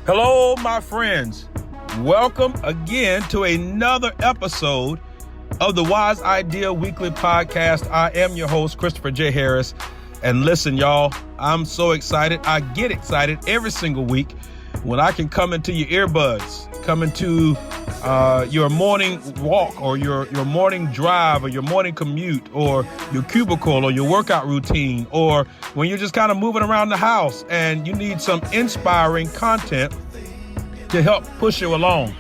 Hello, my friends. Welcome again to another episode of the Wise Idea Weekly Podcast. I am your host, Christopher J Harris. And listen, y'all, I'm so excited. I get excited every single week when I can come into your earbuds, come into your morning walk or your morning drive or your morning commute or your cubicle or your workout routine, or when you're just kind of moving around the house and you need some inspiring content to help push you along.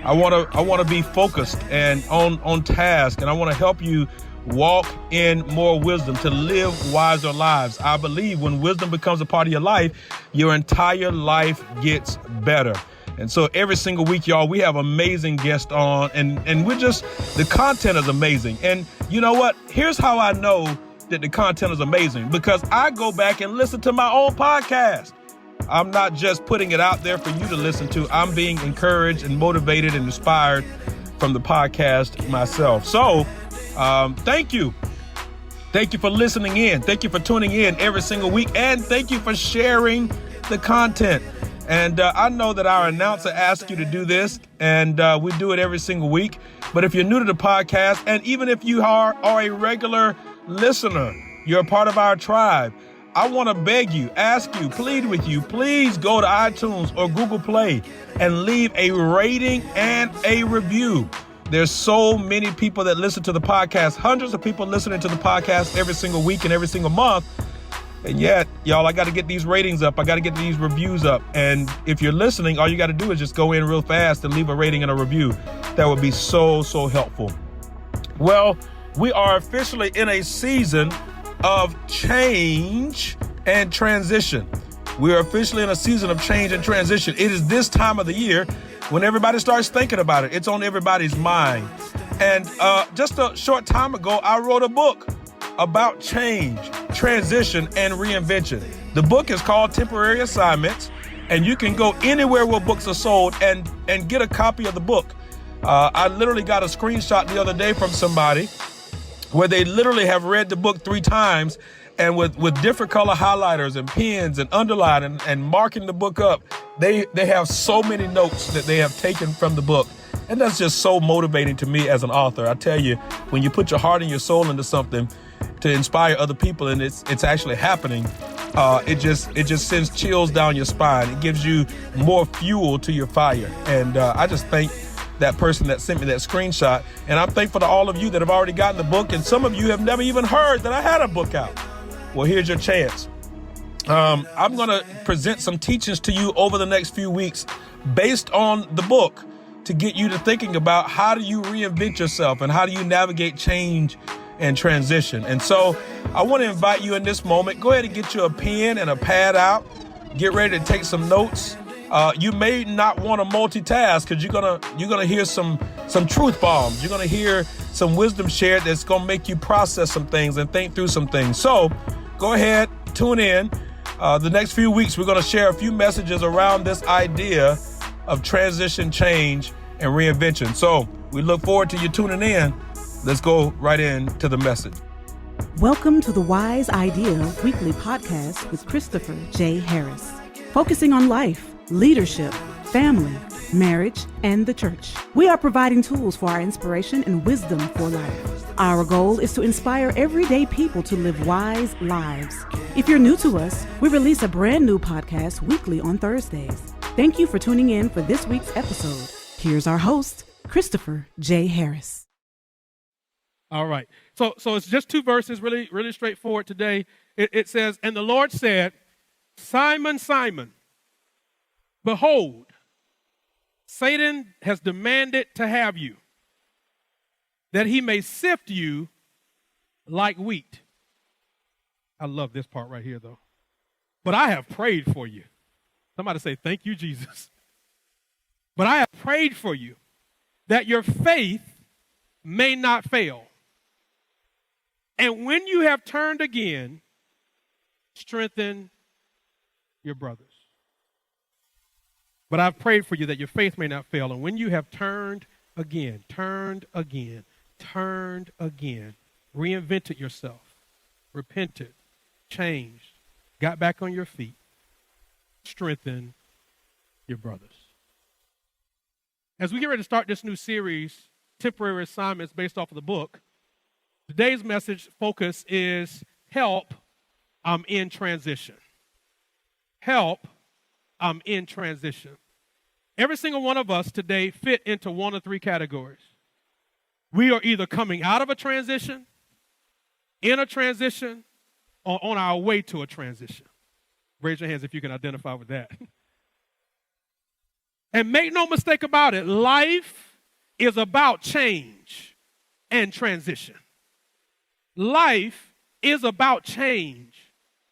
I want to be focused and on task, and I want to help you walk in more wisdom, to live wiser lives. I believe when wisdom becomes a part of your life, your entire life gets better. And so every single week, y'all, we have amazing guests on, and the content is amazing. And you know what? Here's how I know that the content is amazing, because I go back and listen to my own podcast. I'm not just putting it out there for you to listen to. I'm being encouraged and motivated and inspired from the podcast myself. So thank you. Thank you for listening in. Thank you for tuning in every single week. And thank you for sharing the content. And I know that our announcer asked you to do this, and we do it every single week. But if you're new to the podcast, and even if you are a regular listener, you're a part of our tribe, I want to beg you, ask you, plead with you, please go to iTunes or Google Play and leave a rating and a review. There's so many people that listen to the podcast, hundreds of people listening to the podcast every single week and every single month. And yet, y'all, I got to get these ratings up. I got to get these reviews up. And if you're listening, all you got to do is just go in real fast and leave a rating and a review. That would be so helpful. Well, we are officially in a season of change and transition. We are officially in a season of change and transition. It is this time of the year when everybody starts thinking about it. It's on everybody's mind. And just a short time ago, I wrote a book about change, transition, and reinvention. The book is called Temporary Assignments, and you can go anywhere where books are sold and get a copy of the book. I literally got a screenshot the other day from somebody where they literally have read the book 3 times, and with different color highlighters and pens and underlining and marking the book up, they have so many notes that they have taken from the book. And that's just so motivating to me as an author. I tell you, when you put your heart and your soul into something to inspire other people, and it's actually happening, it just sends chills down your spine. It gives you more fuel to your fire. And I just thank that person that sent me that screenshot. And I'm thankful to all of you that have already gotten the book. And some of you have never even heard that I had a book out. Well, here's your chance. I'm going to present some teachings to you over the next few weeks based on the book to get you to thinking about how do you reinvent yourself and how do you navigate change and transition. And so I want to invite you in this moment. Go ahead and get you a pen and a pad out. Get ready to take some notes. You may not want to multitask because you're gonna hear some truth bombs. You're gonna hear some wisdom shared that's gonna make you process some things and think through some things. So go ahead, tune in. The next few weeks, we're gonna share a few messages around this idea of transition, change, and reinvention. So we look forward to you tuning in. Let's go right into the message. Welcome to the Wise Idea Weekly Podcast with Christopher J Harris, focusing on life, leadership, family, marriage, and the church. We are providing tools for our inspiration and wisdom for life. Our goal is to inspire everyday people to live wise lives. If you're new to us, we release a brand new podcast weekly on Thursdays. Thank you for tuning in for this week's episode. Here's our host, Christopher J Harris. All right. So it's just 2 verses, really straightforward today. It says, "And the Lord said, Simon, Simon, behold, Satan has demanded to have you, that he may sift you like wheat." I love this part right here, though. "But I have prayed for you." Somebody say, "Thank you, Jesus." "But I have prayed for you, that your faith may not fail. And when you have turned again, strengthen your brothers." But I've prayed for you that your faith may not fail. And when you have turned again, reinvented yourself, repented, changed, got back on your feet, strengthen your brothers. As we get ready to start this new series, Temporary Assignments based off of the book, today's message focus is help, I'm in transition. Help, I'm in transition. Every single one of us today fit into one of three categories. We are either coming out of a transition, in a transition, or on our way to a transition. Raise your hands if you can identify with that. And make no mistake about it, life is about change and transition. Life is about change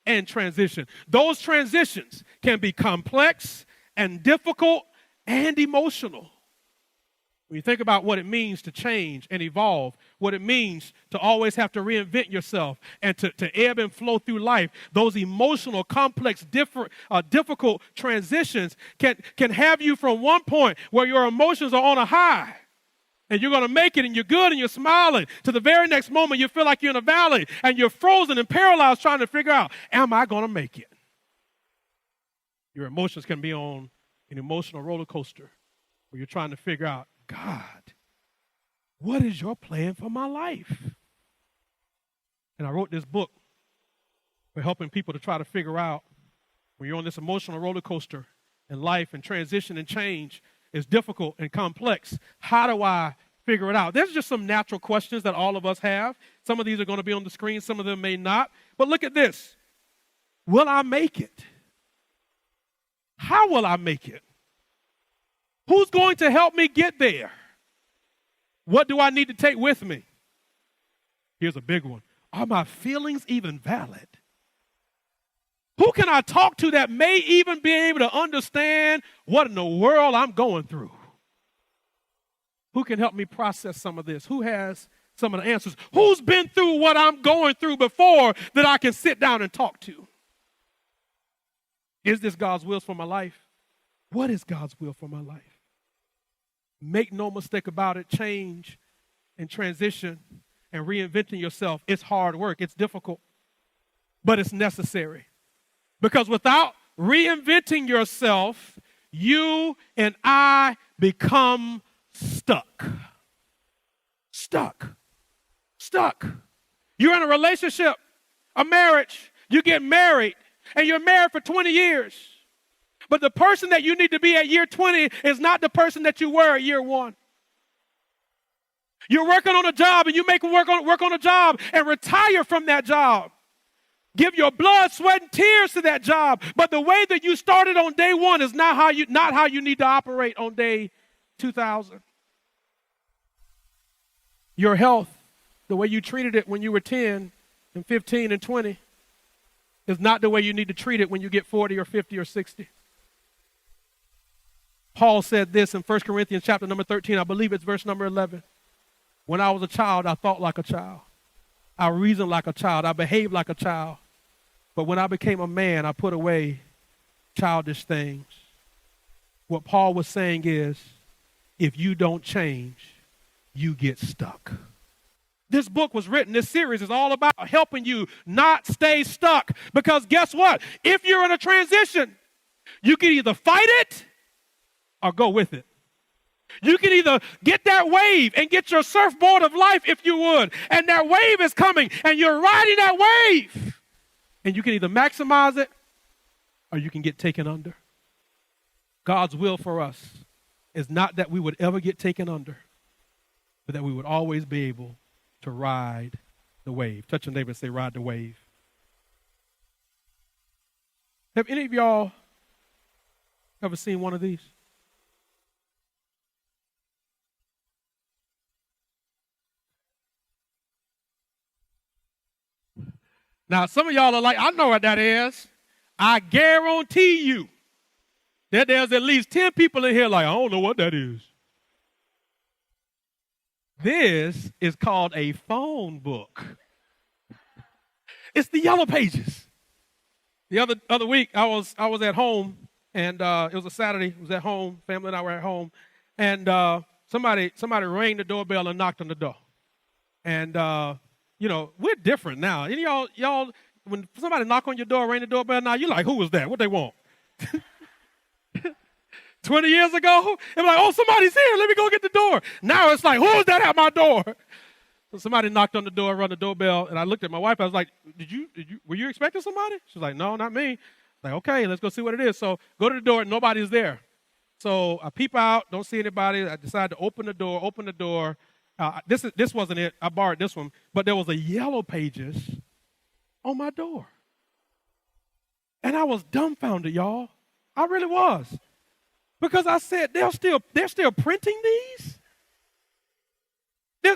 and transition. Those transitions can be complex and difficult and emotional. When you think about what it means to change and evolve, what it means to always have to reinvent yourself and to ebb and flow through life, those emotional, complex, difficult transitions can have you from one point where your emotions are on a high and you're going to make it and you're good and you're smiling, to the very next moment you feel like you're in a valley and you're frozen and paralyzed trying to figure out, am I going to make it? Your emotions can be on an emotional roller coaster where you're trying to figure out, God, what is your plan for my life? And I wrote this book for helping people to try to figure out when you're on this emotional roller coaster in life and transition and change is difficult and complex. How do I figure it out? There's just some natural questions that all of us have. Some of these are going to be on the screen. Some of them may not. But look at this. Will I make it? How will I make it? Who's going to help me get there? What do I need to take with me? Here's a big one. Are my feelings even valid? Who can I talk to that may even be able to understand what in the world I'm going through? Who can help me process some of this? Who has some of the answers? Who's been through what I'm going through before that I can sit down and talk to? Is this God's will for my life? What is God's will for my life? Make no mistake about it, change and transition and reinventing yourself, it's hard work, it's difficult, but it's necessary. Because without reinventing yourself, you and I become stuck. Stuck. You're in a relationship, a marriage, you get married, and you're married for 20 years. But the person that you need to be at year 20 is not the person that you were at year 1. You're working on a job and you make work on a job and retire from that job. Give your blood, sweat, and tears to that job. But the way that you started on day 1 is not how you need to operate on day 2000. Your health, the way you treated it when you were 10 and 15 and 20, is not the way you need to treat it when you get 40 or 50 or 60. Paul said this in 1 Corinthians chapter number 13, I believe it's verse number 11. When I was a child, I thought like a child. I reasoned like a child. I behaved like a child. But when I became a man, I put away childish things. What Paul was saying is, if you don't change, you get stuck. This book was written, this series is all about helping you not stay stuck. Because guess what? If you're in a transition, you can either fight it or go with it. You can either get that wave and get your surfboard of life, if you would, and that wave is coming and you're riding that wave. And you can either maximize it or you can get taken under. God's will for us is not that we would ever get taken under, but that we would always be able to ride the wave. Touch your neighbor and say, ride the wave. Have any of y'all ever seen one of these? Now, some of y'all are like, I know what that is. I guarantee you that there's at least 10 people in here like, I don't know what that is. This is called a phone book. It's the yellow pages. The other week, I was at home, and it was a Saturday. I was at home. Family and I were at home. And somebody rang the doorbell and knocked on the door. And we're different now. Any of y'all, when somebody knock on your door, ring the doorbell now, you're like, who was that? What they want? 20 years ago, it was like, oh, somebody's here. Let me go get the door. Now it's like, who's that at my door? So somebody knocked on the door, rung the doorbell, and I looked at my wife. I was like, were you expecting somebody? She was like, no, not me. Like, okay, let's go see what it is. So go to the door, nobody's there. So I peep out, don't see anybody. I decide to open the door. This wasn't it. I borrowed this one. But there was a Yellow Pages on my door. And I was dumbfounded, y'all. I really was. Because I said, they're still printing these?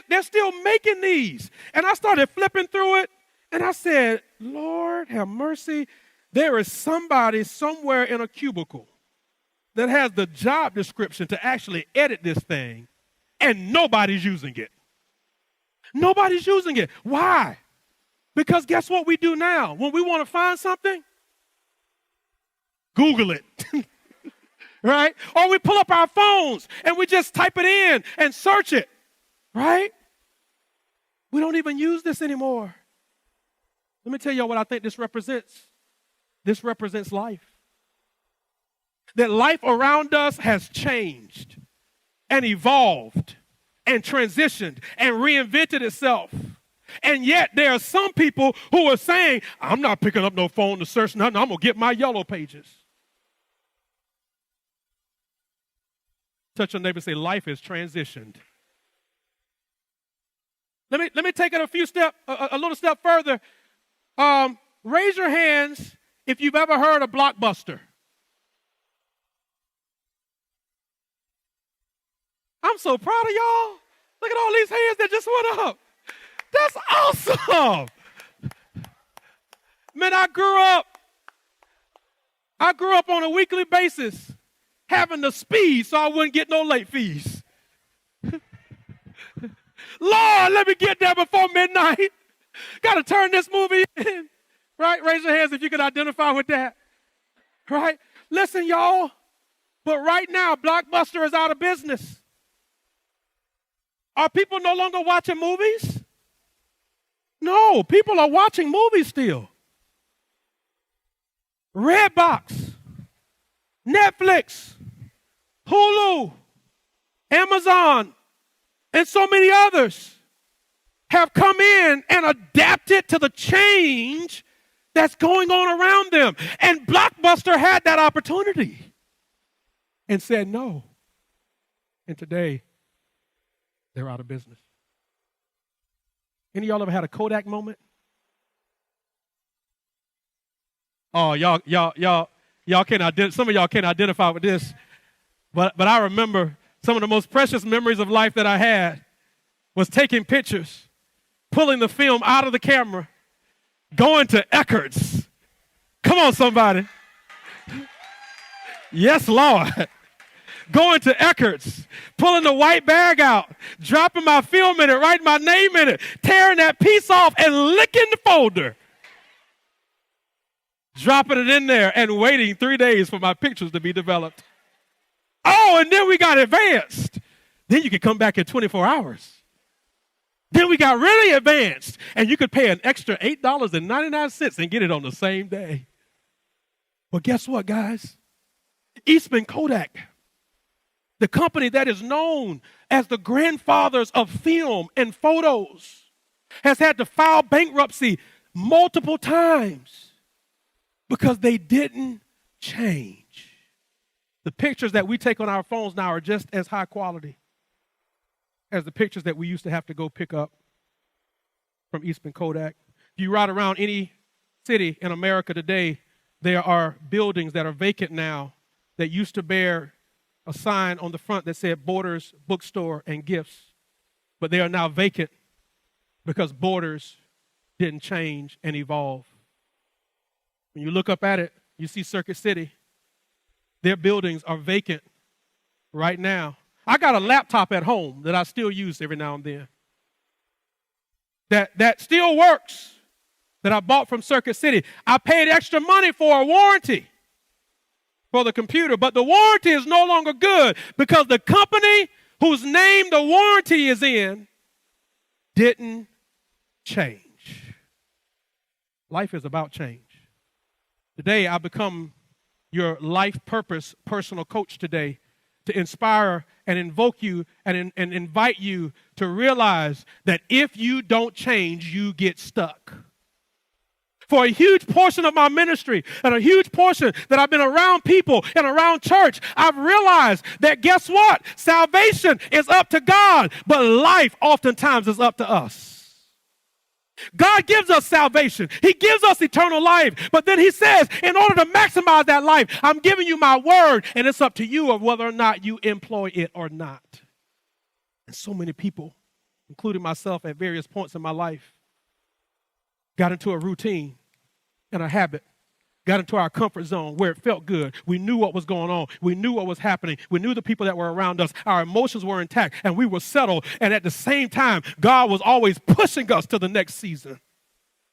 They're still making these. And I started flipping through it, and I said, Lord, have mercy. There is somebody somewhere in a cubicle that has the job description to actually edit this thing, and nobody's using it. Nobody's using it. Why? Because guess what we do now? When we want to find something, Google it. Right? Or we pull up our phones and we just type it in and search it. Right? We don't even use this anymore. Let me tell you what I think this represents. This represents life. That life around us has changed and evolved and transitioned and reinvented itself. And yet there are some people who are saying, I'm not picking up no phone to search nothing. I'm going to get my Yellow Pages. Touch your neighbor and say, life has transitioned. Let me take it a little step further. Raise your hands if you've ever heard of Blockbuster. I'm so proud of y'all. Look at all these hands that just went up. That's awesome. Man, I grew up on a weekly basis having the speed so I wouldn't get no late fees. Lord, let me get there before midnight. Got to turn this movie in. Right? Raise your hands if you can identify with that. Right? Listen, y'all. But right now, Blockbuster is out of business. Are people no longer watching movies? No, people are watching movies still. Redbox, Netflix, Hulu, Amazon, and so many others have come in and adapted to the change that's going on around them. And Blockbuster had that opportunity and said no. And today, they're out of business. Any of y'all ever had a Kodak moment? Oh, y'all can't some of y'all can't identify with this. But I remember some of the most precious memories of life that I had was taking pictures, pulling the film out of the camera, going to Eckerd's. Come on, somebody. Yes, Lord. Going to Eckerd's, pulling the white bag out, dropping my film in it, writing my name in it, tearing that piece off and licking the folder. Dropping it in there and waiting 3 days for my pictures to be developed. Oh, and then we got advanced. Then you could come back in 24 hours. Then we got really advanced, and you could pay an extra $8.99 and get it on the same day. Well, guess what, guys? Eastman Kodak, the company that is known as the grandfathers of film and photos, has had to file bankruptcy multiple times because they didn't change. The pictures that we take on our phones now are just as high quality as the pictures that we used to have to go pick up from Eastman Kodak. If you ride around any city in America today, there are buildings that are vacant now that used to bear a sign on the front that said Borders Bookstore and Gifts, but they are now vacant because Borders didn't change and evolve. When you look up at it, you see Circuit City. Their buildings are vacant right now. I got a laptop at home that I still use every now and then. That still works, that I bought from Circuit City. I paid extra money for a warranty for the computer, but the warranty is no longer good because the company whose name the warranty is in didn't change. Life is about change. Today, I become your life purpose personal coach today to inspire and invoke you and invite you to realize that if you don't change, you get stuck. For a huge portion of my ministry and a huge portion that I've been around people and around church, I've realized that guess what? Salvation is up to God, but life oftentimes is up to us. God gives us salvation. He gives us eternal life. But then he says, in order to maximize that life, I'm giving you my word, and it's up to you of whether or not you employ it or not. And so many people, including myself at various points in my life, got into a routine and a habit, got into our comfort zone where it felt good. We knew what was going on. We knew what was happening. We knew the people that were around us. Our emotions were intact, and we were settled. And at the same time, God was always pushing us to the next season.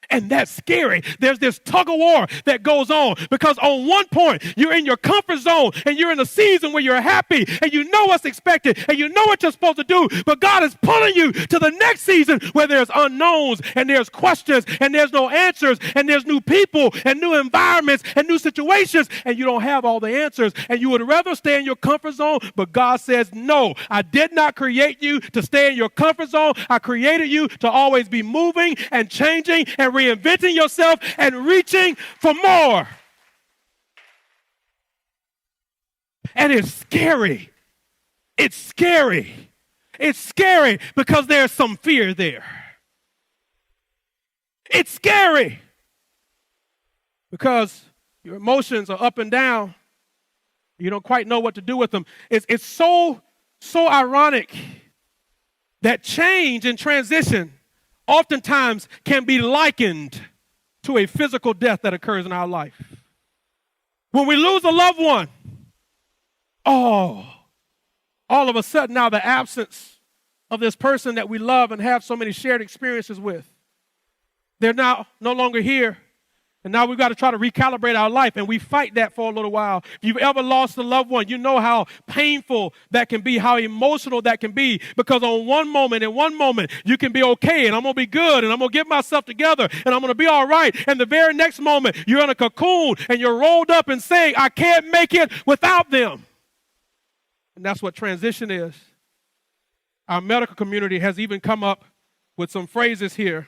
And that's scary. There's this tug of war that goes on because on one point, you're in your comfort zone and you're in a season where you're happy and you know what's expected and you know what you're supposed to do. But God is pulling you to the next season where there's unknowns and there's questions and there's no answers and there's new people and new environments and new situations and you don't have all the answers and you would rather stay in your comfort zone. But God says, no, I did not create you to stay in your comfort zone. I created you to always be moving and changing and reinventing yourself and reaching for more. And it's scary. It's scary. It's scary because there's some fear there. It's scary because your emotions are up and down. You don't quite know what to do with them. It's so ironic that change and transition oftentimes can be likened to a physical death that occurs in our life. When we lose a loved one, all of a sudden now the absence of this person that we love and have so many shared experiences with, they're now no longer here. And now we've got to try to recalibrate our life, and we fight that for a little while. If you've ever lost a loved one, you know how painful that can be, how emotional that can be, because in one moment, you can be okay, and I'm going to be good, and I'm going to get myself together, and I'm going to be all right. And the very next moment, you're in a cocoon, and you're rolled up and saying, I can't make it without them. And that's what transition is. Our medical community has even come up with some phrases here,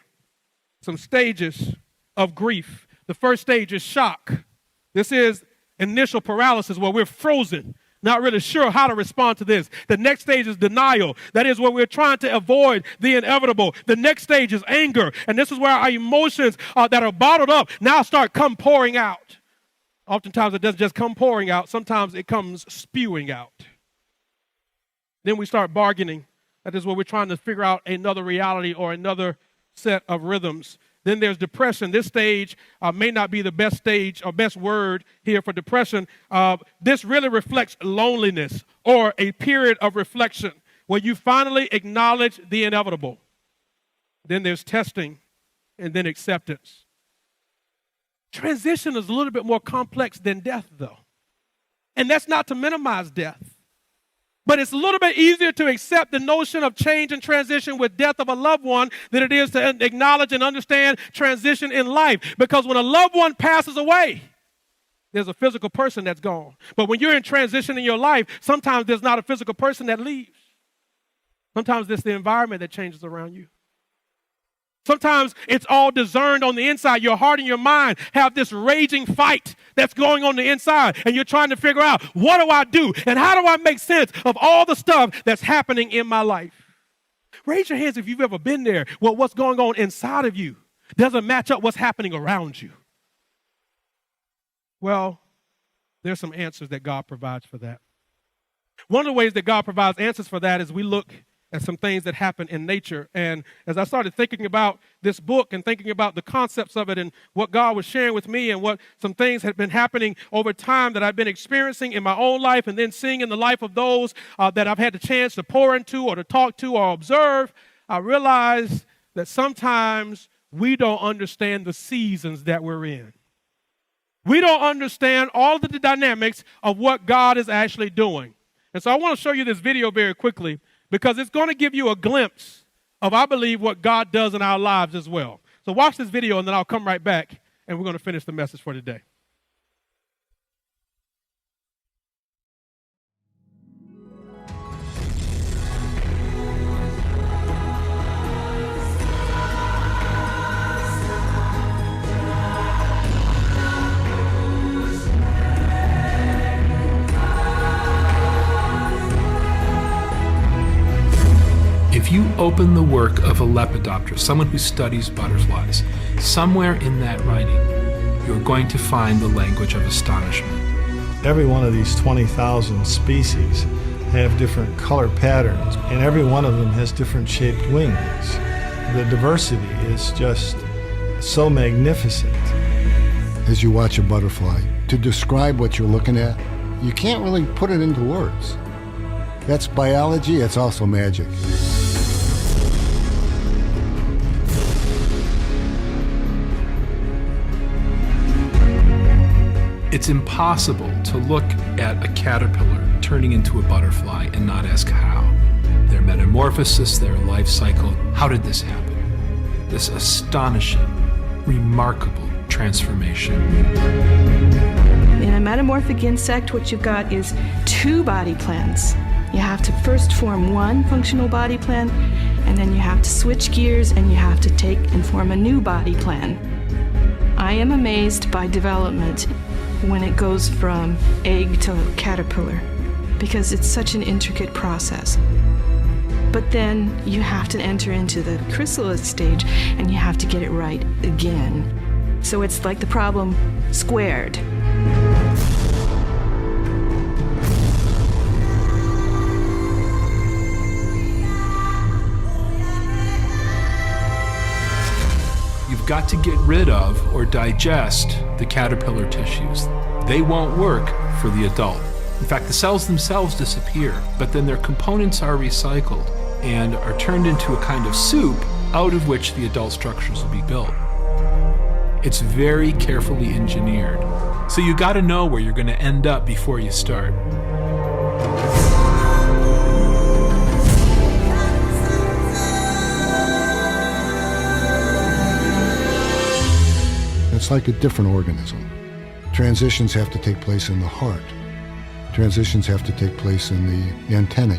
some stages of grief. The first stage is shock. This is initial paralysis where we're frozen, not really sure how to respond to this. The next stage is denial. That is where we're trying to avoid the inevitable. The next stage is anger. And this is where our emotions that are bottled up now start come pouring out. Oftentimes it doesn't just come pouring out. Sometimes it comes spewing out. Then we start bargaining. That is where we're trying to figure out another reality or another set of rhythms. Then there's depression. This stage may not be the best stage or best word here for depression. This really reflects loneliness or a period of reflection where you finally acknowledge the inevitable. Then there's testing and then acceptance. Transition is a little bit more complex than death, though. And that's not to minimize death. But it's a little bit easier to accept the notion of change and transition with death of a loved one than it is to acknowledge and understand transition in life. Because when a loved one passes away, there's a physical person that's gone. But when you're in transition in your life, sometimes there's not a physical person that leaves. Sometimes it's the environment that changes around you. Sometimes it's all discerned on the inside. Your heart and your mind have this raging fight that's going on the inside. And you're trying to figure out, what do I do? And how do I make sense of all the stuff that's happening in my life? Raise your hands if you've ever been there. Well, what's going on inside of you doesn't match up what's happening around you. Well, there's some answers that God provides for that. One of the ways that God provides answers for that is we look at some things that happen in nature. And as I started thinking about this book and thinking about the concepts of it and what God was sharing with me and what some things had been happening over time that I've been experiencing in my own life and then seeing in the life of those that I've had the chance to pour into or to talk to or observe, I realized that sometimes we don't understand the seasons that we're in. We don't understand all of the dynamics of what God is actually doing. And so I want to show you this video very quickly, because it's going to give you a glimpse of, I believe, what God does in our lives as well. So watch this video, and then I'll come right back, and we're going to finish the message for today. open the work of a lepidopterist, someone who studies butterflies, somewhere in that writing, you're going to find the language of astonishment. Every one of these 20,000 species have different color patterns, and every one of them has different shaped wings. The diversity is just so magnificent. As you watch a butterfly, to describe what you're looking at, you can't really put it into words. That's biology, it's also magic. It's impossible to look at a caterpillar turning into a butterfly and not ask how. Their metamorphosis, their life cycle, how did this happen? This astonishing, remarkable transformation. In a metamorphic insect, what you've got is two body plans. You have to first form one functional body plan, and then you have to switch gears and you have to take and form a new body plan. I am amazed by development when it goes from egg to caterpillar, because it's such an intricate process. But then you have to enter into the chrysalis stage and you have to get it right again. So it's like the problem squared. You've got to get rid of or digest the caterpillar tissues. They won't work for the adult. In fact, the cells themselves disappear, but then their components are recycled and are turned into a kind of soup out of which the adult structures will be built. It's very carefully engineered. So you got to know where you're going to end up before you start. It's like a different organism. Transitions have to take place in the heart. Transitions have to take place in the antennae.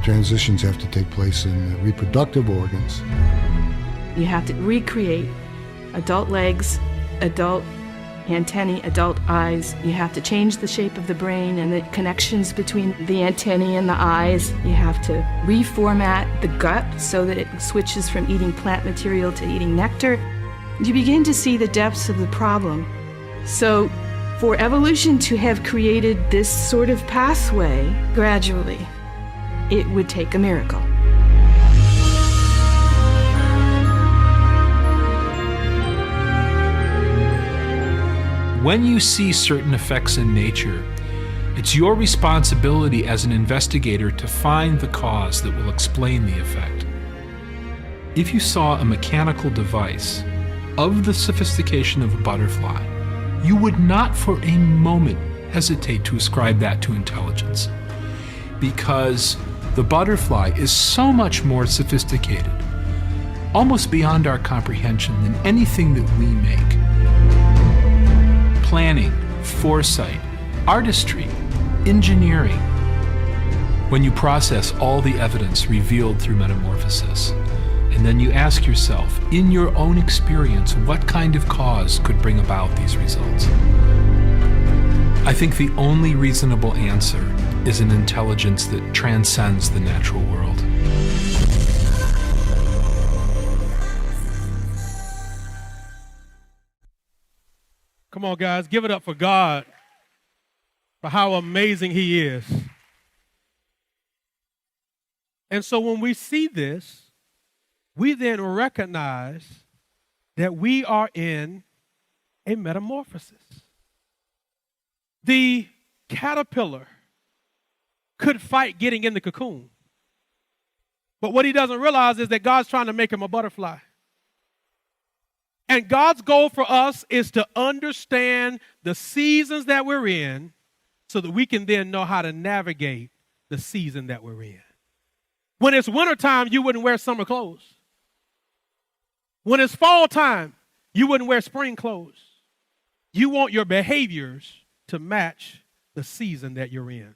Transitions have to take place in the reproductive organs. You have to recreate adult legs, adult antennae, adult eyes. You have to change the shape of the brain and the connections between the antennae and the eyes. You have to reformat the gut so that it switches from eating plant material to eating nectar. You begin to see the depths of the problem. So for evolution to have created this sort of pathway gradually, it would take a miracle. When you see certain effects in nature, it's your responsibility as an investigator to find the cause that will explain the effect. If you saw a mechanical device of the sophistication of a butterfly, you would not for a moment hesitate to ascribe that to intelligence, because the butterfly is so much more sophisticated, almost beyond our comprehension, than anything that we make. Planning, foresight, artistry, engineering. When you process all the evidence revealed through metamorphosis, and then you ask yourself, in your own experience, what kind of cause could bring about these results? I think the only reasonable answer is an intelligence that transcends the natural world. Come on, guys, give it up for God, for how amazing He is. And so when we see this, we then recognize that we are in a metamorphosis. The caterpillar could fight getting in the cocoon. But what he doesn't realize is that God's trying to make him a butterfly. And God's goal for us is to understand the seasons that we're in so that we can then know how to navigate the season that we're in. When it's wintertime, you wouldn't wear summer clothes. When it's fall time, you wouldn't wear spring clothes. You want your behaviors to match the season that you're in.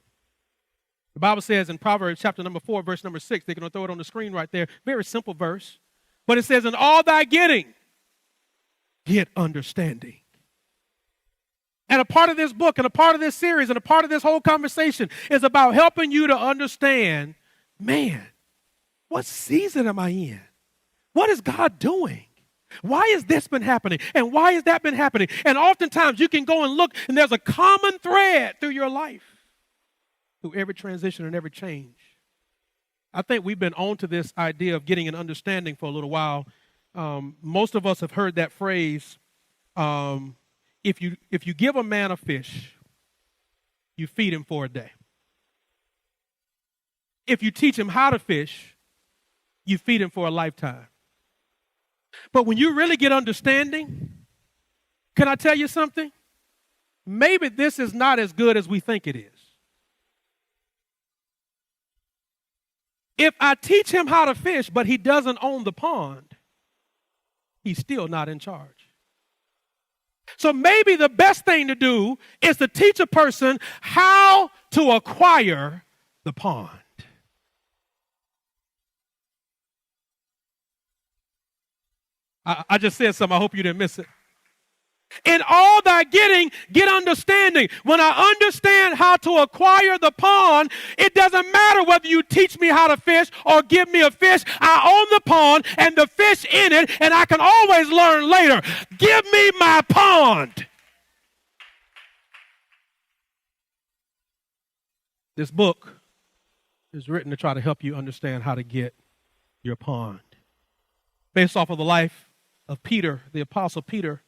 The Bible says in Proverbs chapter number 4, verse number 6, they're going to throw it on the screen right there. Very simple verse. But it says, in all thy getting, get understanding. And a part of this book and a part of this series and a part of this whole conversation is about helping you to understand, man, What season am I in? What is God doing? Why has this been happening? And why has that been happening? And oftentimes you can go and look, and there's a common thread through your life, through every transition and every change. I think we've been on to this idea of getting an understanding for a little while. Most of us have heard that phrase, if you give a man a fish, you feed him for a day. If you teach him how to fish, you feed him for a lifetime. But when you really get understanding, can I tell you something? Maybe this is not as good as we think it is. If I teach him how to fish, but he doesn't own the pond, he's still not in charge. So maybe the best thing to do is to teach a person how to acquire the pond. I just said something. I hope you didn't miss it. In all thy getting, get understanding. When I understand how to acquire the pond, it doesn't matter whether you teach me how to fish or give me a fish. I own the pond and the fish in it, and I can always learn later. Give me my pond. This book is written to try to help you understand how to get your pond. Based off of the life of Peter, the Apostle Peter,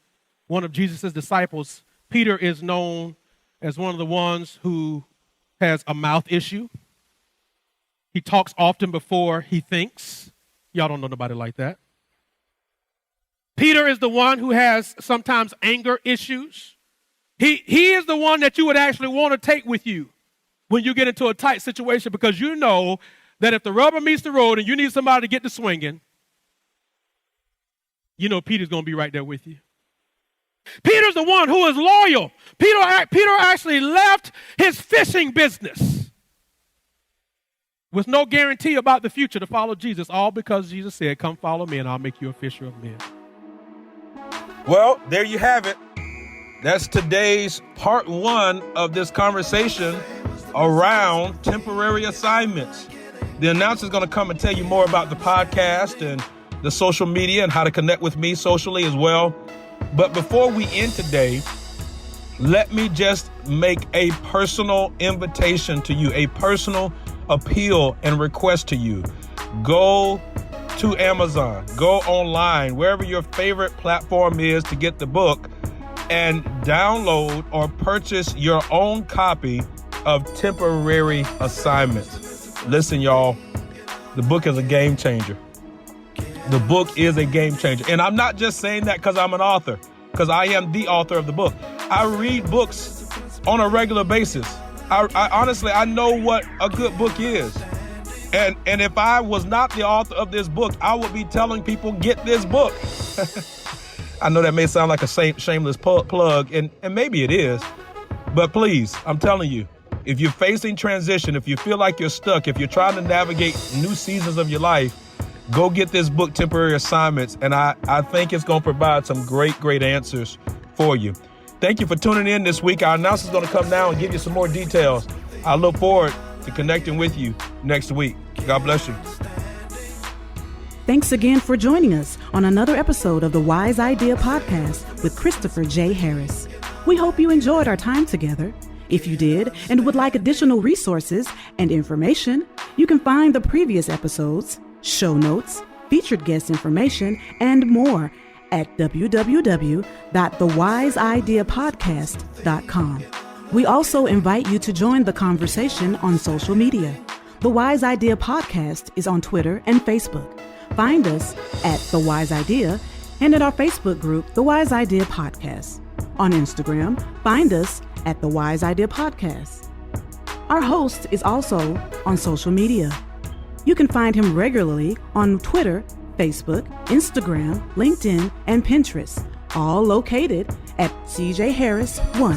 one of Jesus' disciples. Peter is known as one of the ones who has a mouth issue. He talks often before he thinks. Y'all don't know nobody like that. Peter is the one who has sometimes anger issues. He is the one that you would actually want to take with you when you get into a tight situation, because you know that if the rubber meets the road and you need somebody to get to swinging, you know Peter's going to be right there with you. Peter's the one who is loyal. Peter actually left his fishing business with no guarantee about the future to follow Jesus, all because Jesus said, come follow me and I'll make you a fisher of men. Well, there you have it. That's today's part one of this conversation around temporary assignments. The announcer is going to come and tell you more about the podcast and the social media and how to connect with me socially as well. But before we end today, let me just make a personal invitation to you, a personal appeal and request to you. Go to Amazon, go online, wherever your favorite platform is to get the book, and download or purchase your own copy of Temporary Assignments. Listen, y'all, the book is a game changer. The book is a game changer. And I'm not just saying that because I'm an author, because I am the author of the book. I read books on a regular basis. I honestly, I know what a good book is. And if I was not the author of this book, I would be telling people, get this book. I know that may sound like a shameless plug, and maybe it is. But please, I'm telling you, if you're facing transition, if you feel like you're stuck, if you're trying to navigate new seasons of your life, go get this book, Temporary Assignments, and I think it's going to provide some great answers for you. Thank you for tuning in this week. Our announcer is going to come now and give you some more details. I look forward to connecting with you next week. God bless you. Thanks again for joining us on another episode of the Wise Idea Podcast with Christopher J. Harris. We hope you enjoyed our time together. If you did and would like additional resources and information, you can find the previous episodes, show notes, featured guest information, and more at www.thewiseideapodcast.com. We also invite you to join the conversation on social media. The Wise Idea Podcast is on Twitter and Facebook. Find us at The Wise Idea and at our Facebook group, The Wise Idea Podcast. On Instagram, find us at The Wise Idea Podcast. Our host is also on social media. You can find him regularly on Twitter, Facebook, Instagram, LinkedIn, and Pinterest, all located at CJ Harris 1.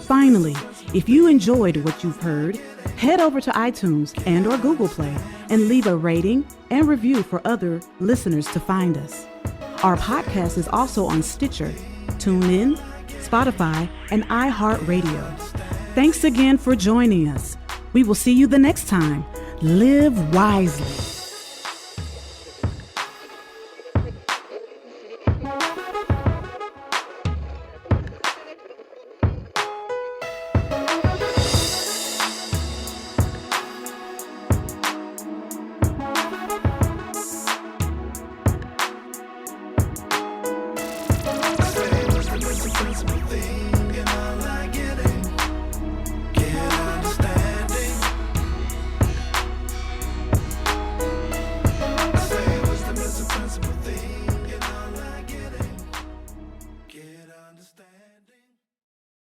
Finally, if you enjoyed what you've heard, head over to iTunes and or Google Play and leave a rating and review for other listeners to find us. Our podcast is also on Stitcher, TuneIn, Spotify, and iHeartRadio. Thanks again for joining us. We will see you the next time. Live wisely.